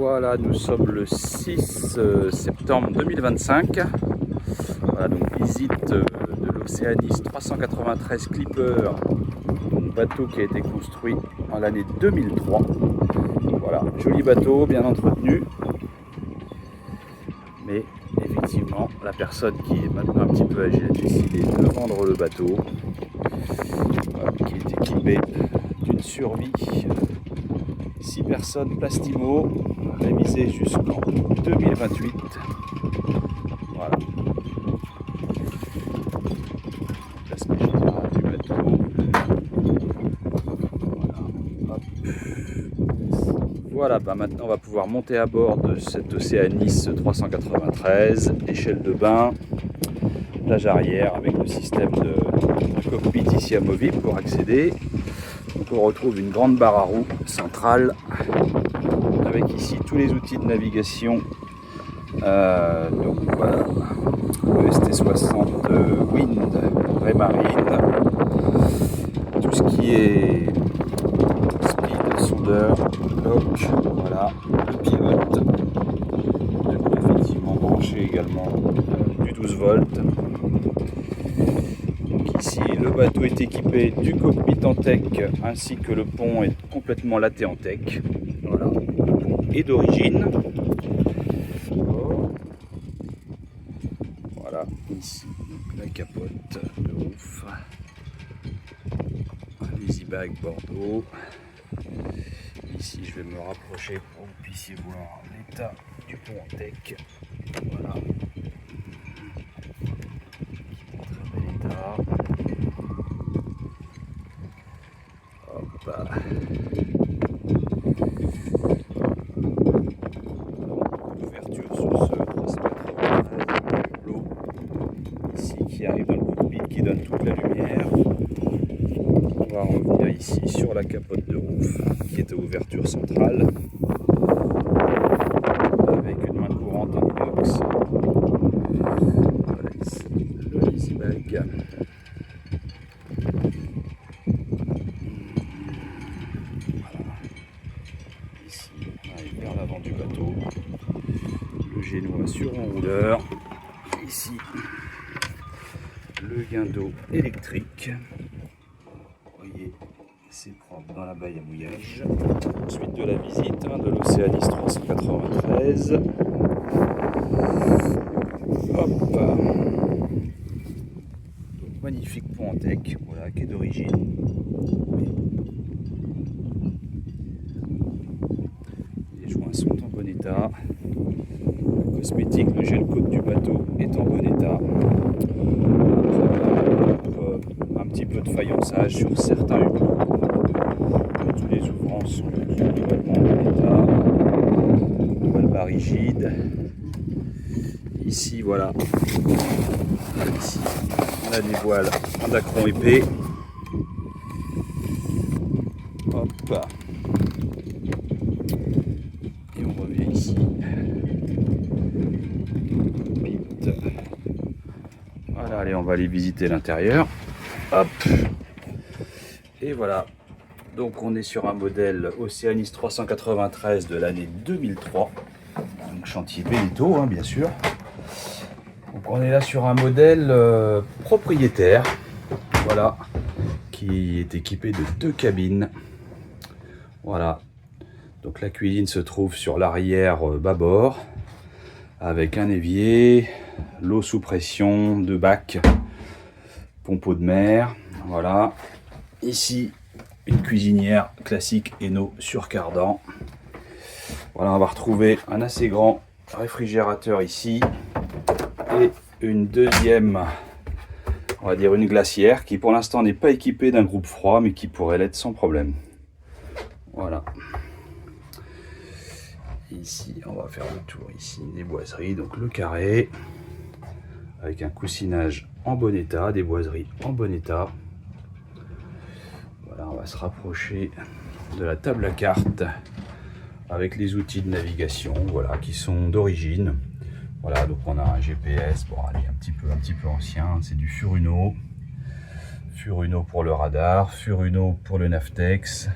Voilà, nous sommes le 6 septembre 2025. Voilà, donc visite de l'Oceanis 393 Clipper, un bateau qui a été construit en l'année 2003. Voilà, joli bateau, bien entretenu. Mais effectivement, la personne qui est maintenant un petit peu âgée a décidé de vendre le bateau, qui est équipé d'une survie 6 personnes Plastimo, révisé jusqu'en 2028. Voilà. Placement général du bateau. Voilà, bah maintenant on va pouvoir monter à bord de cette Oceanis 393, échelle de bain, plage arrière avec le système de cockpit ici amovible pour accéder. Donc on retrouve une grande barre à roues centrale avec ici tous les outils de navigation. Donc voilà, le ST60 Wind, Raymarine, tout ce qui est speed, sondeur, lock, voilà, le pilote, de quoi effectivement brancher également du 12 volts. Donc ici le bateau est équipé du cockpit en tech ainsi que le pont est complètement laté en tech. Voilà, le pont est d'origine. Voilà, ici donc la capote de ouf, les e-bags Bordeaux. Ici je vais me rapprocher pour que vous puissiez voir l'état du pont en tech. Voilà, très bel état. Hop. Ouverture sur ce 393, l'eau ici qui arrive dans le cockpit qui donne toute la lumière. On va revenir ici sur la capote de roof qui est à ouverture centrale avec une main courante en inox. Voilà ici le easy bag. Voilà. Ici on arrive vers l'avant du bateau. Le génois sur enrouleur. Ici le guindeau électrique. Vous voyez, c'est propre dans la baille à mouillage. Suite de la visite de l'Oceanis 393. Hop. Donc, magnifique pont en tech, voilà, qui est d'origine. Les joints sont en bon état. Le cosmétique, le gel coat du bateau est en bon état. Un petit peu de faïençage sur certains hublots. Tous les ouvrants sont globalement en bon état. Nouvelle barre rigide. Ici, voilà. Ici, on a des voiles en dacron épais. Hop. Et on revient ici. Vite. Voilà, allez, on va aller visiter l'intérieur. Hop. Et voilà. Donc on est sur un modèle Oceanis 393 de l'année 2003. Donc chantier Beneteau, hein, bien sûr. Donc on est là sur un modèle propriétaire. Voilà. Qui est équipé de 2 cabines. Voilà. Donc la cuisine se trouve sur l'arrière bâbord. Avec un évier, l'eau sous pression, 2 bacs, pompeau de mer. Voilà. Ici, une cuisinière classique Eno sur cardan. Voilà, on va retrouver un assez grand réfrigérateur ici et une deuxième, on va dire une glacière qui pour l'instant n'est pas équipée d'un groupe froid mais qui pourrait l'être sans problème. Voilà. Ici, on va faire le tour ici des boiseries, donc le carré avec un coussinage en bon état, des boiseries en bon état. Voilà, on va se rapprocher de la table à cartes avec les outils de navigation, voilà, qui sont d'origine. Voilà, donc on a un GPS, bon allez, un petit peu ancien, c'est du Furuno. Furuno pour le radar, Furuno pour le Navtex,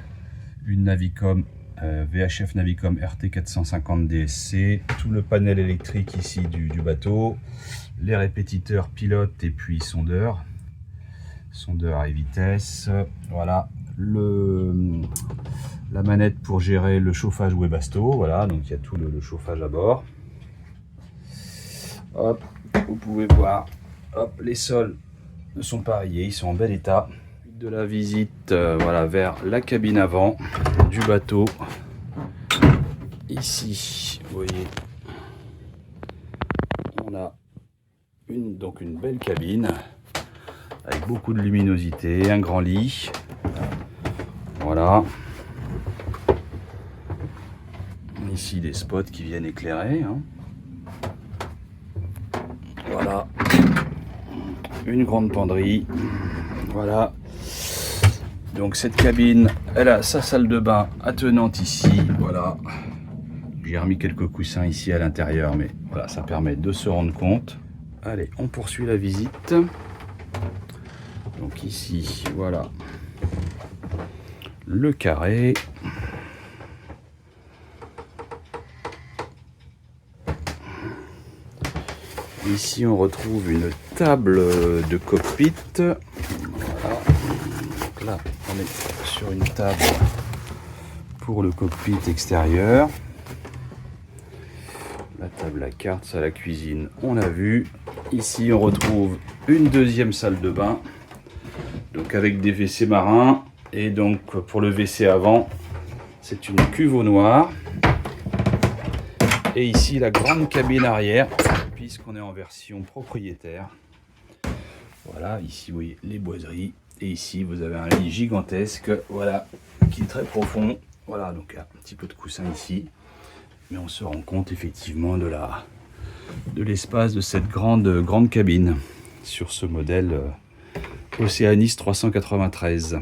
une Navicom VHF Navicom RT 450 DSC, tout le panel électrique ici du bateau, les répétiteurs pilote et puis sondeur à vitesse, voilà, la manette pour gérer le chauffage Webasto, voilà, donc il y a tout le chauffage à bord. Hop, vous pouvez voir, hop, les sols ne sont pas rayés, ils sont en bel état. De la visite, voilà, vers la cabine avant du bateau. Ici, vous voyez, on a donc une belle cabine avec beaucoup de luminosité, un grand lit. Voilà. Ici des spots qui viennent éclairer. Hein. Voilà. Une grande penderie. Voilà. Donc cette cabine, elle a sa salle de bain attenante ici. Voilà. J'ai remis quelques coussins ici à l'intérieur, mais voilà, ça permet de se rendre compte. Allez, on poursuit la visite. Donc ici, voilà, le carré. Ici, on retrouve une table de cockpit. Voilà. Donc là, on est sur une table pour le cockpit extérieur. La table à cartes, ça, la cuisine, on a vu. Ici, on retrouve une deuxième salle de bain. Donc avec des WC marins. Et donc pour le WC avant, c'est une cuve au noir. Et ici, la grande cabine arrière, puisqu'on est en version propriétaire. Voilà, ici, vous voyez les boiseries. Et ici, vous avez un lit gigantesque, voilà, qui est très profond. Voilà, donc un petit peu de coussin ici. Mais on se rend compte effectivement de l'espace de cette grande cabine sur ce modèle Oceanis 393.